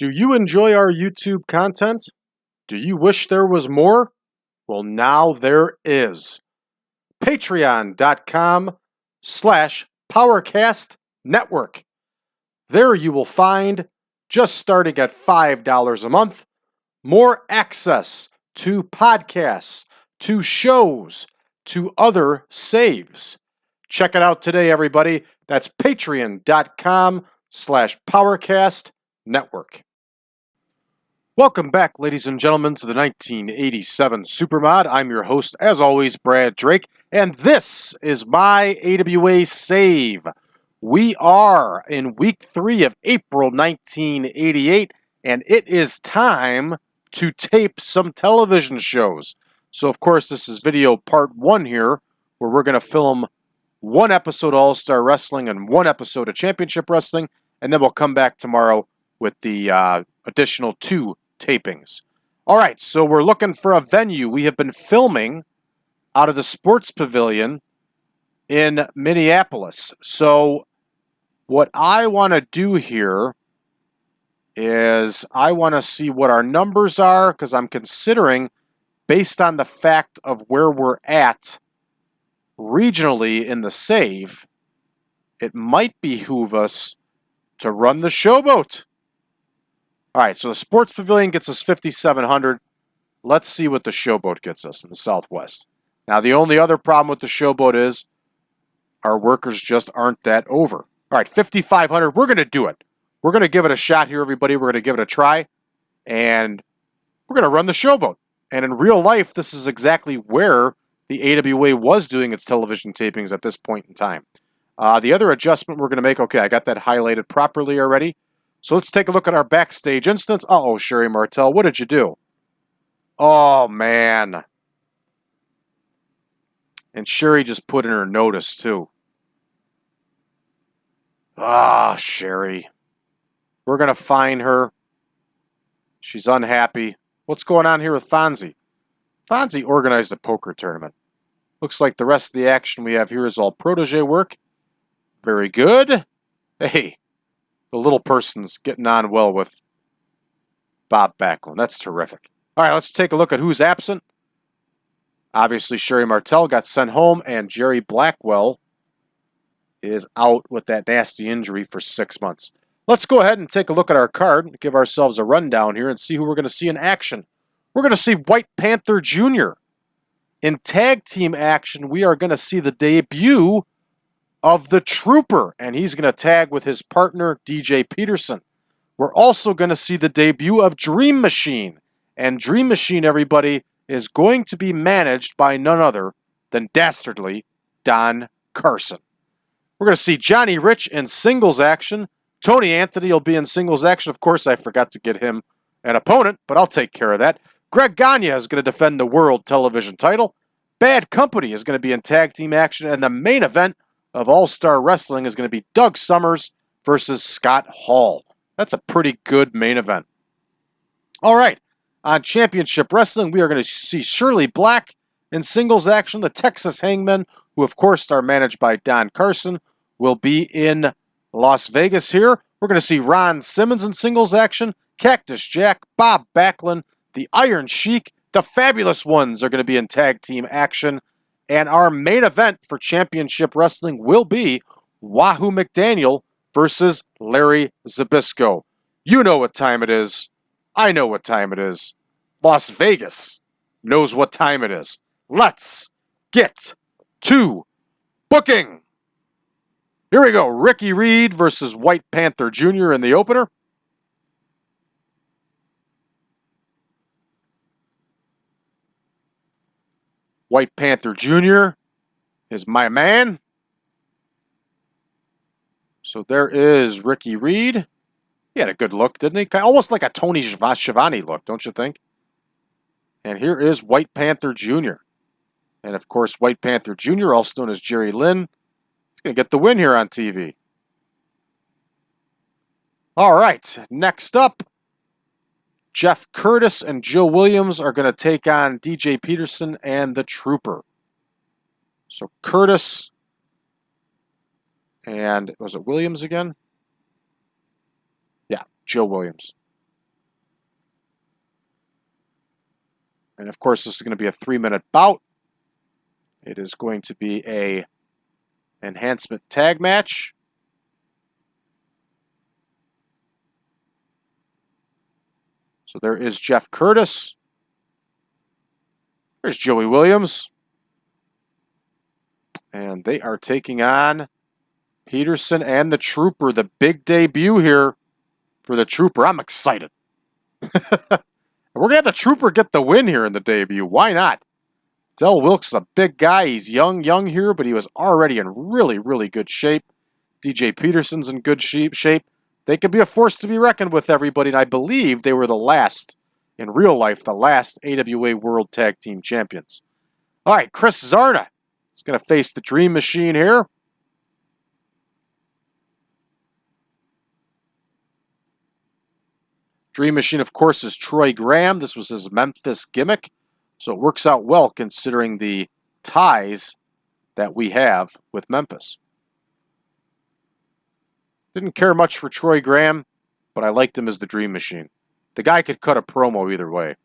Do you enjoy our YouTube content? Do you wish there was more? Well, now there is. Patreon.com/PowerCast Network. There you will find, just starting at $5 a month, more access to podcasts, to shows, to other saves. Check it out today, everybody. That's patreon.com/PowerCast Network. Welcome back, ladies and gentlemen, to the 1987 Supermod. I'm your host, as always, Brad Drake, and this is my AWA save. We are in week 3 of April 1988, and it is time to tape some television shows. So, of course, this is video part 1 here, where we're going to film 1 episode of All-Star Wrestling and 1 episode of Championship Wrestling, and then we'll come back tomorrow with the additional 2 tapings. All right, so we're looking for a venue. We have been filming out of the Sports Pavilion in Minneapolis. So what I want to do here is I want to see what our numbers are, because I'm considering, based on the fact of where we're at regionally in the save, it might behoove us to run the showboat. All right, so the Sports Pavilion gets us 5,700. Let's see what the showboat gets us in the Southwest. Now, the only other problem with the showboat is our workers just aren't that over. All right, 5,500. We're going to do it. We're going to give it a shot here, everybody. We're going to give it a try, and we're going to run the showboat. And in real life, this is exactly where the AWA was doing its television tapings at this point in time. The other adjustment we're going to make, okay, I got that highlighted properly already. So let's take a look at our backstage instance. Uh-oh, Sherry Martel, what did you do? Oh, man. And Sherry just put in her notice, too. Ah, Sherry. We're going to fine her. She's unhappy. What's going on here with Fonzie? Fonzie organized a poker tournament. Looks like the rest of the action we have here is all protege work. Very good. Hey. The little person's getting on well with Bob Backlund. That's terrific. All right, let's take a look at who's absent. Obviously, Sherry Martel got sent home, and Jerry Blackwell is out with that nasty injury for 6 months. Let's go ahead and take a look at our card, give ourselves a rundown here, and see who we're going to see in action. We're going to see White Panther Jr. In tag team action, we are going to see the debut of the Trooper, and he's going to tag with his partner, DJ Peterson. We're also going to see the debut of Dream Machine, and Dream Machine, everybody, is going to be managed by none other than dastardly Don Carson. We're going to see Johnny Rich in singles action. Tony Anthony will be in singles action. Of course, I forgot to get him an opponent, but I'll take care of that. Greg Gagne is going to defend the World Television title. Bad Company is going to be in tag team action, and the main event of All-Star Wrestling is going to be Doug Summers versus Scott Hall. That's a pretty good main event. All right, on Championship Wrestling, we are going to see Shirley Black in singles action. The Texas Hangmen, who of course are managed by Don Carson, will be in Las Vegas here. We're going to see Ron Simmons in singles action. Cactus Jack, Bob Backlund, the Iron Sheik, the Fabulous Ones are going to be in tag team action. And our main event for Championship Wrestling will be Wahoo McDaniel versus Larry Zbyszko. You know what time it is. I know what time it is. Las Vegas knows what time it is. Let's get to booking. Here we go. Reid versus White Panther Jr. in the opener. White Panther Jr. is my man. So there is Reid. He had a good look, didn't he? Almost like a Tony Schiavone look, don't you think? And here is White Panther Jr. And of course, White Panther Jr., also known as Jerry Lynn, he's going to get the win here on TV. All right, next up, Jeff Curtis and Joe Williams are going to take on DJ Peterson and the Trooper. So Curtis and, was it Williams again? Yeah, Joe Williams. And of course, this is going to be a 3-minute bout. It is going to be a enhancement tag match. So there is Jeff Curtis. There's Joey Williams. And they are taking on Peterson and the Trooper. The big debut here for the Trooper. I'm excited. We're going to have the Trooper get the win here in the debut. Why not? Del Wilkes is a big guy. He's young here, but he was already in really, really good shape. DJ Peterson's in good shape. They could be a force to be reckoned with, everybody, and I believe they were the last, in real life, the last AWA World Tag Team Champions. All right, Chris Zarna is going to face the Dream Machine here. Dream Machine, of course, is Troy Graham. This was his Memphis gimmick, so it works out well considering the ties that we have with Memphis. Didn't care much for Troy Graham, but I liked him as the Dream Machine. The guy could cut a promo either way.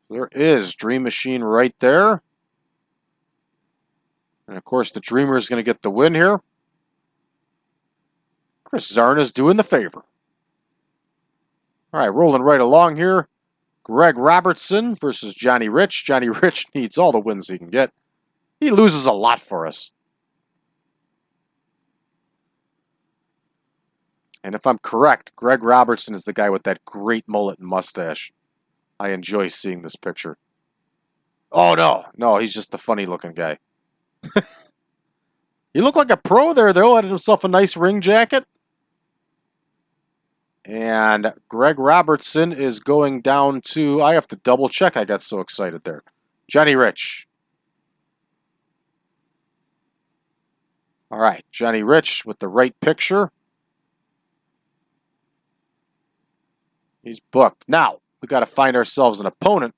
There is Dream Machine right there. And of course, the Dreamer is going to get the win here. Chris Zarna's doing the favor. All right, rolling right along here. Greg Robertson versus Johnny Rich. Johnny Rich needs all the wins he can get. He loses a lot for us. And if I'm correct, Greg Robertson is the guy with that great mullet and mustache. I enjoy seeing this picture. Oh, no. No, he's just the funny-looking guy. He looked like a pro there, though. Had himself a nice ring jacket. And Greg Robertson is going down to... I have to double check. I got so excited there. Johnny Rich. All right. Johnny Rich with the right picture. He's booked. Now, we got to find ourselves an opponent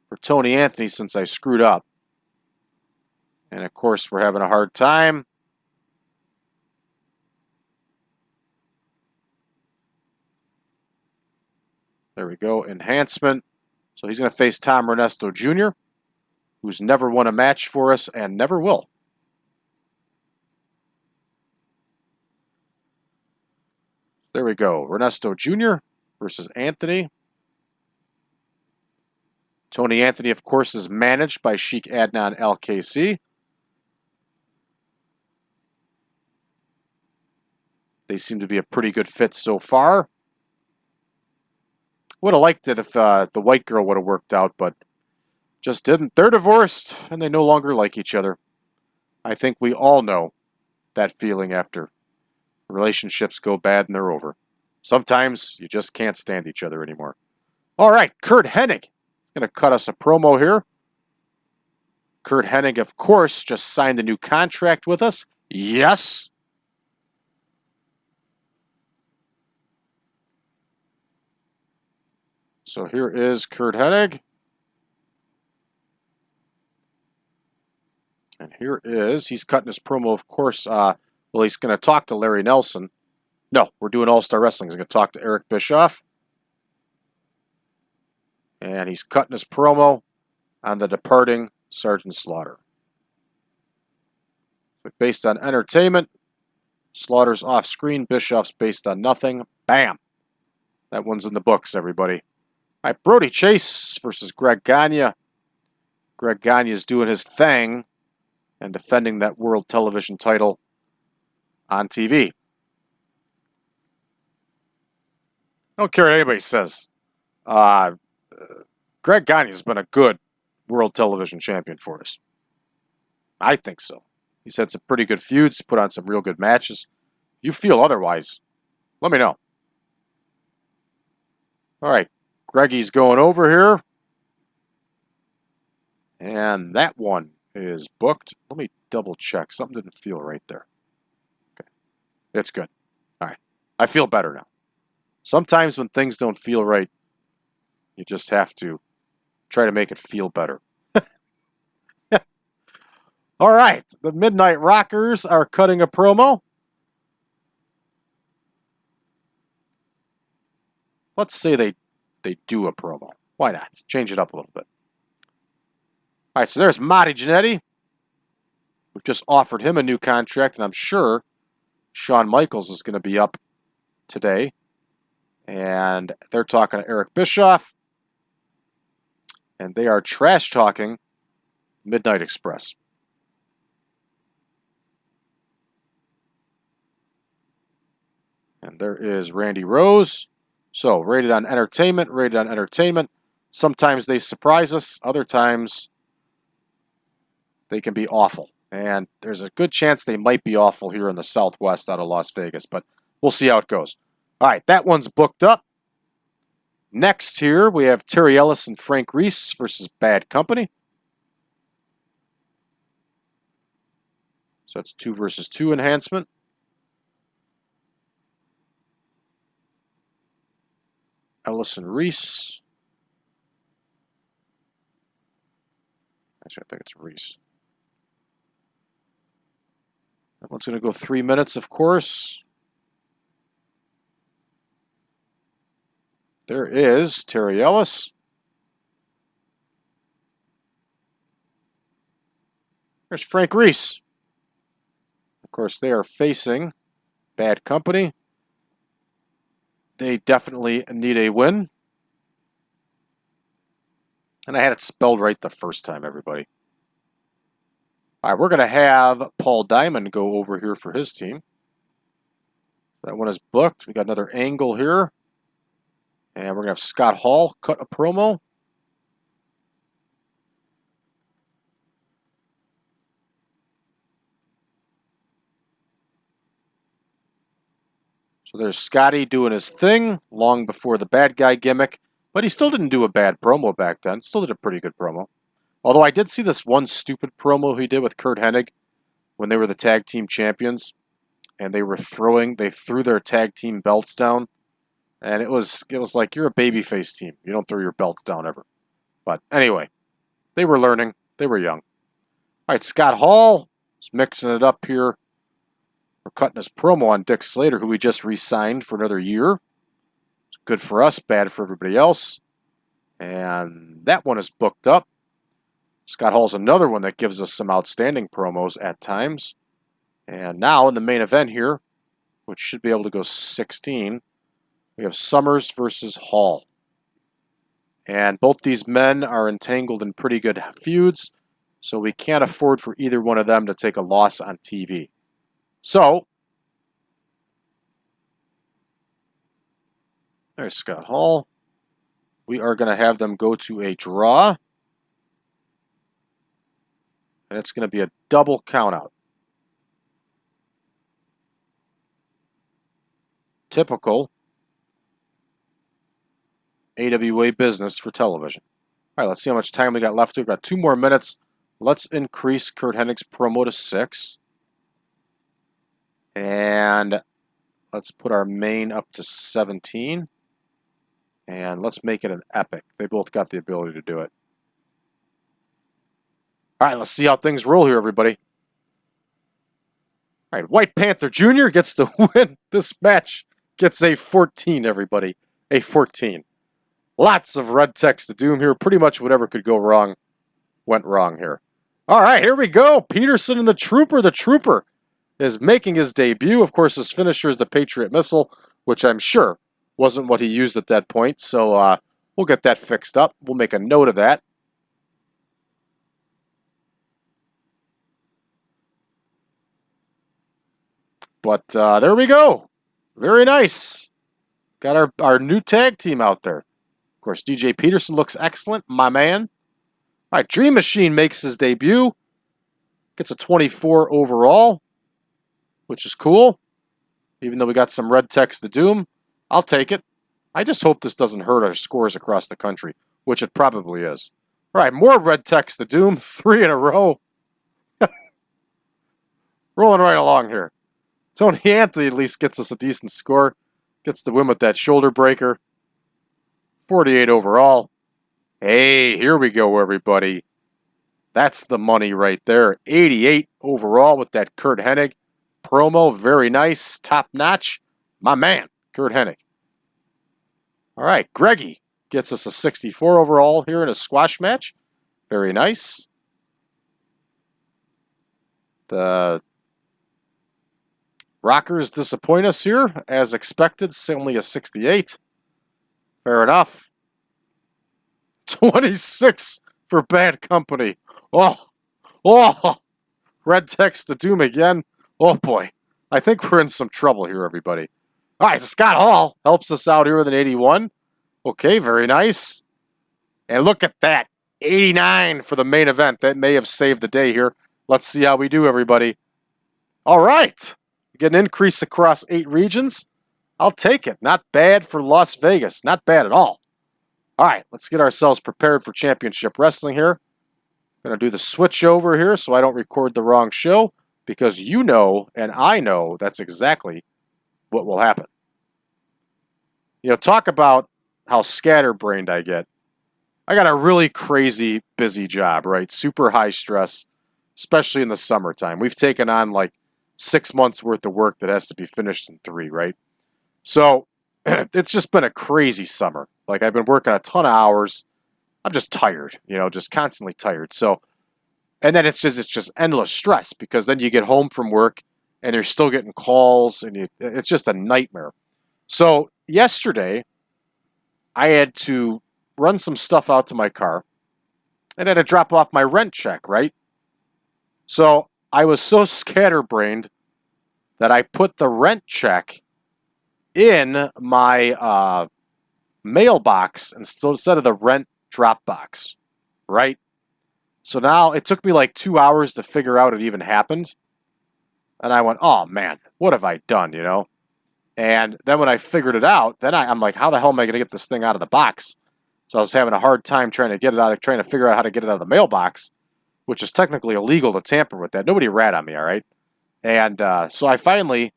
for Tony Anthony since I screwed up. And, of course, we're having a hard time. There we go. Enhancement. So he's going to face Tom Renesto Jr., who's never won a match for us and never will. There we go. Renesto Jr. versus Anthony. Tony Anthony, of course, is managed by Sheik Adnan LKC. They seem to be a pretty good fit so far. Would have liked it if the white girl would have worked out, but just didn't. They're divorced, and they no longer like each other. I think we all know that feeling after relationships go bad and they're over. Sometimes you just can't stand each other anymore. All right, Curt Hennig is going to cut us a promo here. Curt Hennig, of course, just signed a new contract with us. Yes. So here is Curt Hennig. And here is, he's cutting his promo, of course. Well, he's going to talk to Larry Nelson. No, we're doing All-Star Wrestling. He's going to talk to Eric Bischoff. And he's cutting his promo on the departing Sergeant Slaughter. But based on entertainment, Slaughter's off-screen, Bischoff's based on nothing. Bam! That one's in the books, everybody. All right, Brodie Chase versus Greg Gagne. Greg Gagne is doing his thing and defending that world television title on TV. I don't care what anybody says. Greg Gagne has been a good world television champion for us. I think so. He's had some pretty good feuds, put on some real good matches. If you feel otherwise, let me know. All right. Greggy's going over here. And that one is booked. Let me double check. Something didn't feel right there. Okay. It's good. All right. I feel better now. Sometimes when things don't feel right, you just have to try to make it feel better. All right. The Midnight Rockers are cutting a promo. Let's say they they do a promo. Why not? Change it up a little bit. All right, so there's Marty Jannetty. We've just offered him a new contract, and I'm sure Shawn Michaels is going to be up today. And they're talking to Eric Bischoff. And they are trash-talking Midnight Express. And there is Randy Rose. So, rated on entertainment, rated on entertainment. Sometimes they surprise us. Other times, they can be awful. And there's a good chance they might be awful here in the Southwest out of Las Vegas. But we'll see how it goes. All right, that one's booked up. Next here, we have Terry Ellis and Frank Reece versus Bad Company. So that's 2 versus 2 enhancement. Ellis and Reece. Actually, I think it's Reece. That one's going to go 3 minutes, of course. There is Terry Ellis. There's Frank Reece. Of course, they are facing Bad Company. They definitely need a win. And I had it spelled right the first time, everybody. All right, we're going to have Paul Diamond go over here for his team. That one is booked. We got another angle here. And we're going to have Scott Hall cut a promo. So there's Scotty doing his thing long before the bad guy gimmick. But he still didn't do a bad promo back then. Still did a pretty good promo. Although I did see this one stupid promo he did with Curt Hennig when they were the tag team champions. And they threw their tag team belts down. And it was like, you're a babyface team. You don't throw your belts down ever. But anyway, they were learning. They were young. All right, Scott Hall is mixing it up here. We're cutting his promo on Dick Slater, who we just re-signed for another year. It's good for us, bad for everybody else. And that one is booked up. Scott Hall's another one that gives us some outstanding promos at times. And now in the main event here, which should be able to go 16, we have SOMERS versus Hall. And both these men are entangled in pretty good feuds, so we can't afford for either one of them to take a loss on TV. So, there's Scott Hall. We are going to have them go to a draw. And it's going to be a double countout. Typical AWA business for television. All right, let's see how much time we got left. We've got 2 more minutes. Let's increase Curt Hennig's promo to 6. And let's put our main up to 17. And let's make it an epic. They both got the ability to do it. All right, let's see how things roll here, everybody. All right, White Panther Jr. gets the win. This match gets a 14, everybody. A 14. Lots of red text to doom here. Pretty much whatever could go wrong went wrong here. All right, here we go. Peterson and the Trooper. The Trooper is making his debut. Of course, his finisher is the Patriot Missile, which I'm sure wasn't what he used at that point. So we'll get that fixed up. We'll make a note of that. But there we go. Very nice. Got our new tag team out there. Of course, DJ Peterson looks excellent. My man. All right, Dream Machine makes his debut. Gets a 24 overall, which is cool. Even though we got some red text to doom, I'll take it. I just hope this doesn't hurt our scores across the country, which it probably is. All right, more red text to doom. 3 in a row. Rolling right along here. Tony Anthony at least gets us a decent score. Gets the win with that shoulder breaker. 48 overall. Hey, here we go, everybody. That's the money right there. 88 overall with that Curt Hennig promo. Very nice. Top notch. My man, Curt Hennig. All right, Greggy Gets us a 64 overall here in a squash match. Very nice. The Rockers disappoint us here, as expected. Only a 68. Fair enough. 26 for Bad Company. Oh, red text to doom again. Oh boy, I think we're in some trouble here, everybody. All right, so Scott Hall helps us out here with an 81. Okay, very nice. And look at that, 89 for the main event. That may have saved the day here. Let's see how we do, everybody. All right, we get an increase across 8 regions. I'll take it. Not bad for Las Vegas. Not bad at all. All right, let's get ourselves prepared for championship wrestling here. Going to do the switch over here so I don't record the wrong show, because you know and I know that's exactly what will happen. You know, talk about how scatterbrained I get. I got a really crazy busy job, right? Super high stress, especially in the summertime. We've taken on like 6 months worth of work that has to be finished in 3, right? So it's just been a crazy summer. Like, I've been working a ton of hours. I'm just tired, you know, just constantly tired. So, and then it's just endless stress, because then you get home from work and you're still getting calls, and it's just a nightmare. So yesterday, I had to run some stuff out to my car, and I had to drop off my rent check, right? So I was so scatterbrained that I put the rent check in my mailbox instead of the rent drop box, right? So now it took me like 2 hours to figure out it even happened. And I went, oh man, what have I done, you know? And then when I figured it out, then I'm like, how the hell am I going to get this thing out of the box? So I was having a hard time trying to figure out how to get it out of the mailbox, which is technically illegal to tamper with that. Nobody rat on me, all right? And so I finally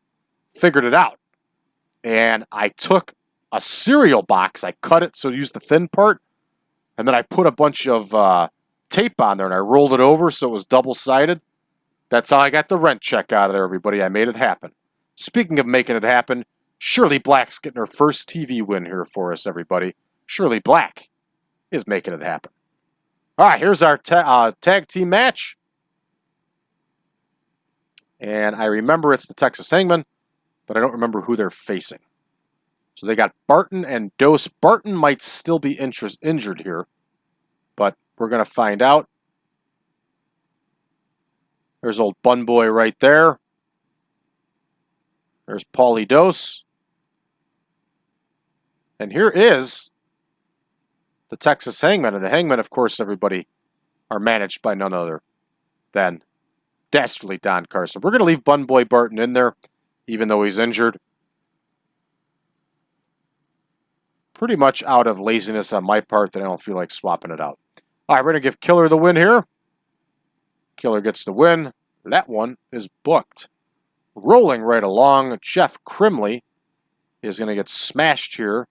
figured it out. And I took a cereal box, I cut it so I used the thin part, and then I put a bunch of tape on there, and I rolled it over so it was double-sided. That's how I got the rent check out of there, everybody. I made it happen. Speaking of making it happen, Shirley Black's getting her first TV win here for us, everybody. Shirley Black is making it happen. All right, here's our tag team match. And I remember it's the Texas Hangmen, but I don't remember who they're facing. So they got Barton and Dose. Barton might still be injured here, but we're going to find out. There's old Bun Boy right there. There's Paulie Dose. And here is the Texas Hangmen. And the Hangmen, of course, everybody, are managed by none other than dastardly Don Carson. We're going to leave Bun Boy Barton in there, even though he's injured. Pretty much out of laziness on my part that I don't feel like swapping it out. All right, we're going to give Killer the win here. Killer gets the win. That one is booked. Rolling right along, Jeff Crimley is going to get smashed here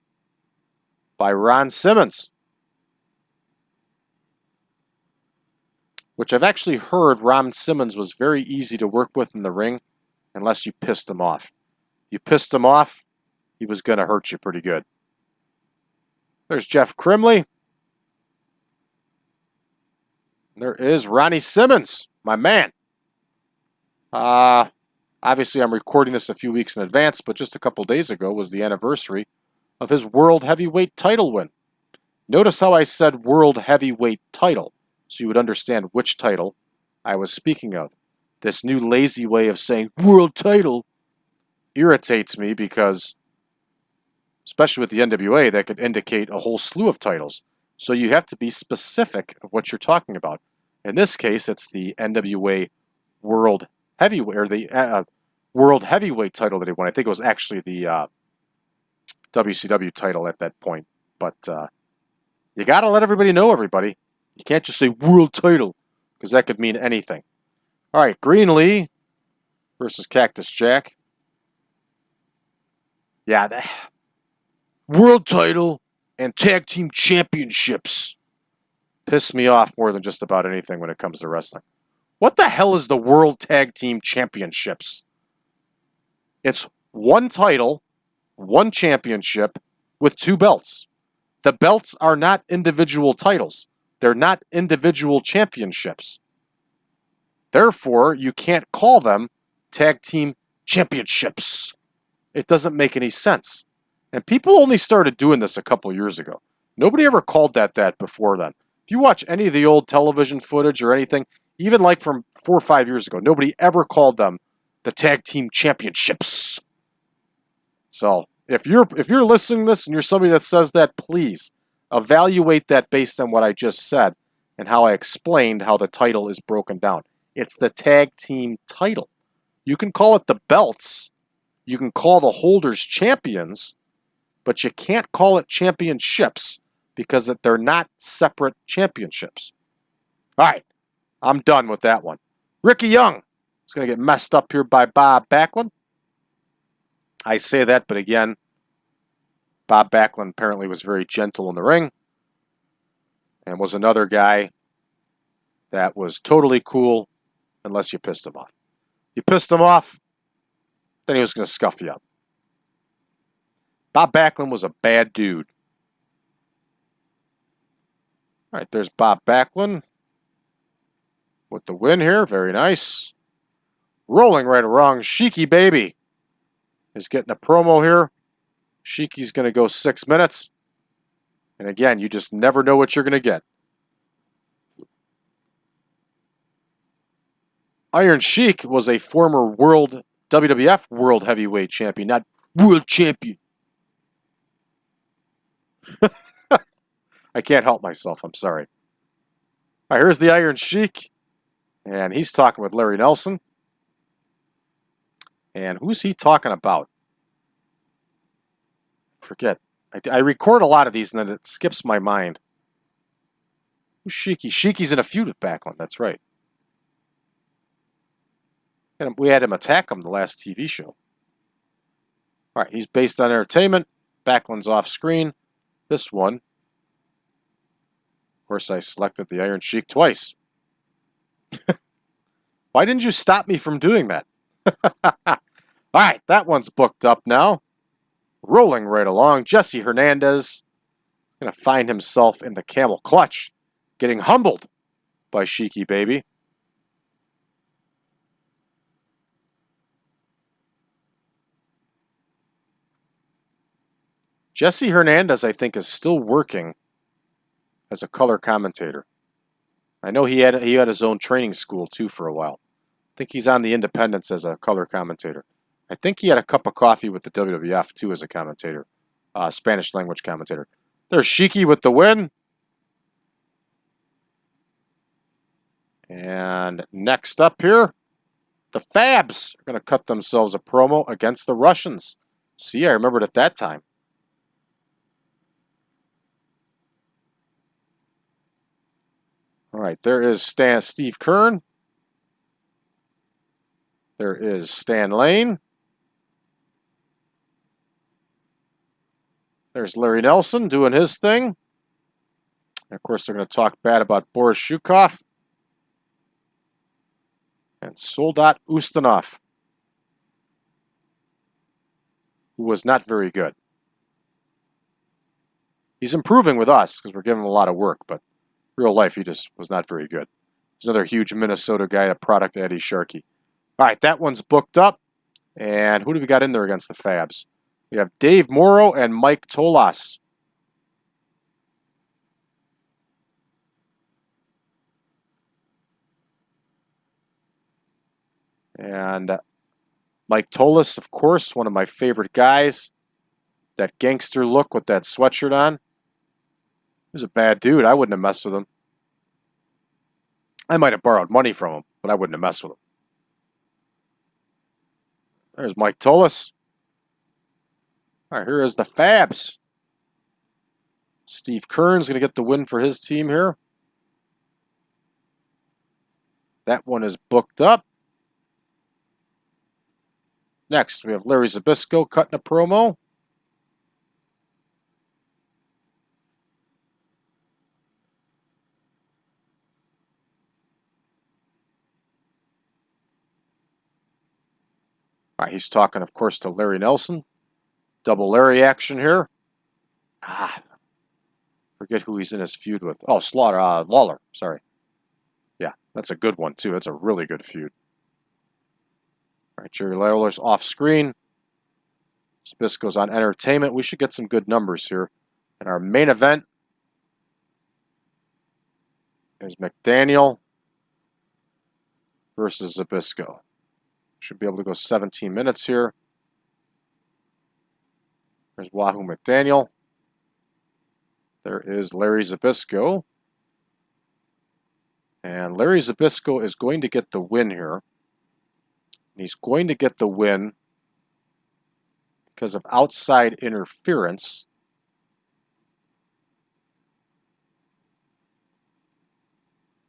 by Ron Simmons. Which I've actually heard Ron Simmons was very easy to work with in the ring unless you pissed him off. You pissed him off, he was going to hurt you pretty good. There's Jeff Crimley. There is Ronnie Simmons, my man. Obviously, I'm recording this a few weeks in advance, but just a couple days ago was the anniversary of his World Heavyweight title win. Notice how I said World Heavyweight title, so you would understand which title I was speaking of. This new lazy way of saying World title irritates me because, especially with the NWA, that could indicate a whole slew of titles. So you have to be specific of what you're talking about. In this case, it's the NWA World Heavyweight, or the World Heavyweight title that he won. I think it was actually the WCW title at that point. But you got to let everybody know, everybody. You can't just say World title, because that could mean anything. All right, Greenlee versus Cactus Jack. Yeah, World title and tag team championships piss me off more than just about anything when it comes to wrestling. What the hell is the World Tag Team Championships? It's one title, one championship with 2 belts. The belts are not individual titles. They're not individual championships. Therefore, you can't call them tag team championships. It doesn't make any sense. And people only started doing this a couple years ago. Nobody ever called that before then. If you watch any of the old television footage or anything, even like from 4 or 5 years ago, nobody ever called them the tag team championships. So if you're listening to this and you're somebody that says that, please evaluate that based on what I just said and how I explained how the title is broken down. It's the tag team title. You can call it the belts. You can call the holders champions, but you can't call it championships because they're not separate championships. All right, I'm done with that one. Ricky Young is going to get messed up here by Bob Backlund. I say that, but again, Bob Backlund apparently was very gentle in the ring and was another guy that was totally cool unless you pissed him off. You pissed him off, then he was going to scuff you up. Bob Backlund was a bad dude. All right, there's Bob Backlund with the win here. Very nice. Rolling right along. Sheiky baby is getting a promo here. Sheiky's going to go 6 minutes. And again, you just never know what you're going to get. Iron Sheik was a former WWF World Heavyweight Champion, not World Champion. I can't help myself. I'm sorry. All right, here's the Iron Sheik. And he's talking with Larry Nelson. And who's he talking about? Forget. I record a lot of these and then it skips my mind. Who's Sheiky? Sheiky's in a feud with Backlund. That's right. And we had him attack him the last TV show. All right, he's based on entertainment. Backlund's off screen. This one. Of course, I selected the Iron Sheik twice. Why didn't you stop me from doing that? All right, that one's booked up now. Rolling right along. Jesse Hernandez going to find himself in the camel clutch. Getting humbled by Sheiky baby. Jesse Hernandez, I think, is still working as a color commentator. I know he had his own training school, too, for a while. I think he's on the Independents as a color commentator. I think he had a cup of coffee with the WWF, too, as a commentator. Spanish language commentator. There's Sheiky with the win. And next up here, the Fabs are going to cut themselves a promo against the Russians. See, I remembered at that time. All right, there is Steve Kern. There is Stan Lane. There's Larry Nelson doing his thing. And of course, they're going to talk bad about Boris Zhukov and Soldat Ustinov, who was not very good. He's improving with us because we're giving him a lot of work, but real life, he just was not very good. He's another huge Minnesota guy, a product of Eddie Sharkey. All right, that one's booked up. And who do we got in there against the Fabs? We have Dave Moreau and Mike Tolas. And Mike Tolas, of course, one of my favorite guys. That gangster look with that sweatshirt on. He's a bad dude. I wouldn't have messed with him. I might have borrowed money from him, but I wouldn't have messed with him. There's Mike Tolas. All right, here is the Fabs. Steve Kern's going to get the win for his team here. That one is booked up. Next, we have Larry Zbyszko cutting a promo. All right, he's talking, of course, to Larry Nelson. Double Larry action here. Forget who he's in his feud with. Oh, Lawler. Sorry. Yeah, that's a good one, too. That's a really good feud. All right, Jerry Lawler's off screen. Zbyszko's on entertainment. We should get some good numbers here. And our main event is McDaniel versus Zbyszko. Should be able to go 17 minutes here. There's Wahoo McDaniel. There is Larry Zbyszko. And Larry Zbyszko is going to get the win here. And he's going to get the win because of outside interference.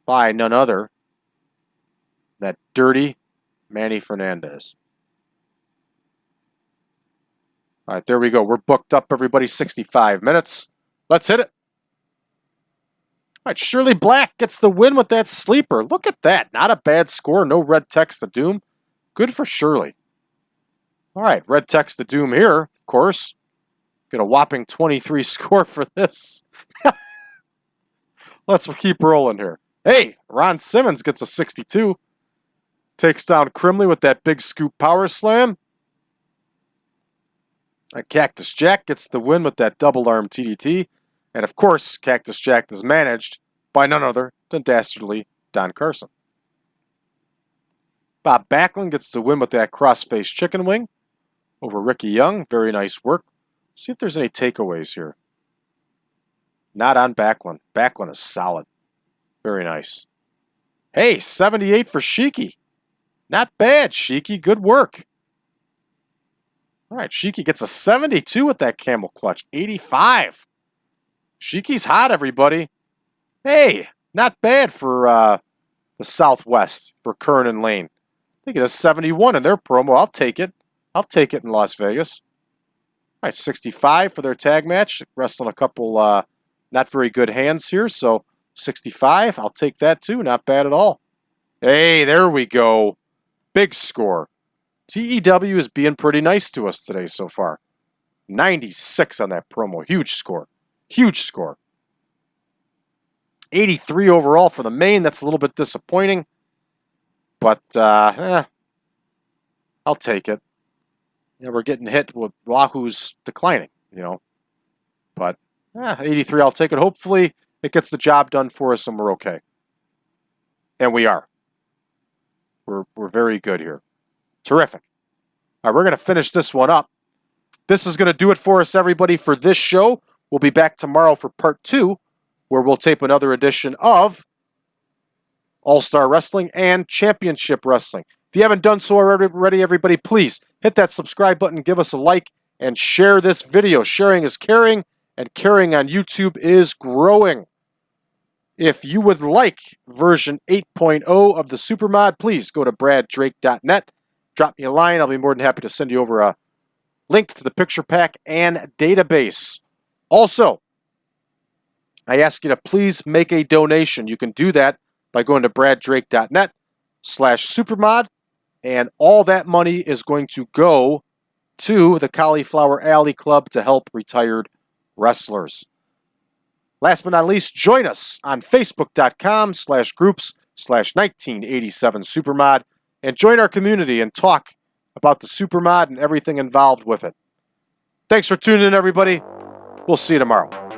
By none other than that dirty Manny Hernandez. All right, there we go. We're booked up, everybody. 65 minutes. Let's hit it. All right, Shirley Black gets the win with that sleeper. Look at that. Not a bad score. No red text of doom. Good for Shirley. All right, red text of doom here, of course. Get a whopping 23 score for this. Let's keep rolling here. Hey, Ron Simmons gets a 62. Takes down Crimley with that big scoop power slam. Cactus Jack gets the win with that double arm TDT. And of course, Cactus Jack is managed by none other than dastardly Don Carson. Bob Backlund gets the win with that crossface chicken wing over Ricky Young. Very nice work. See if there's any takeaways here. Not on Backlund. Backlund is solid. Very nice. Hey, 78 for Sheik. Not bad, Sheik. Good work. All right, Sheik gets a 72 with that camel clutch. 85. Sheiky's hot, everybody. Hey, not bad for the Southwest, for Kern and Lane. I think it is 71 in their promo. I'll take it. I'll take it in Las Vegas. All right, 65 for their tag match. Wrestling a couple not very good hands here, so 65. I'll take that too. Not bad at all. Hey, there we go. Big score. TEW is being pretty nice to us today so far. 96 on that promo. Huge score. Huge score. 83 overall for the main. That's a little bit disappointing. But, I'll take it. You know, we're getting hit with Wahoo's declining, you know. But, 83, I'll take it. Hopefully, it gets the job done for us and we're okay. And we are. We're very good here. Terrific. All right, we're going to finish this one up. This is going to do it for us, everybody, for this show. We'll be back tomorrow for part 2, where we'll tape another edition of All-Star Wrestling and Championship Wrestling. If you haven't done so already, everybody, please hit that subscribe button, give us a like, and share this video. Sharing is caring, and caring on YouTube is growing. If you would like version 8.0 of the Supermod, please go to braddrake.net. Drop me a line. I'll be more than happy to send you over a link to the picture pack and database. Also, I ask you to please make a donation. You can do that by going to braddrake.net/supermod, and all that money is going to go to the Cauliflower Alley Club to help retired wrestlers. Last but not least, join us on facebook.com/groups/1987supermod and join our community and talk about the Supermod and everything involved with it. Thanks for tuning in, everybody. We'll see you tomorrow.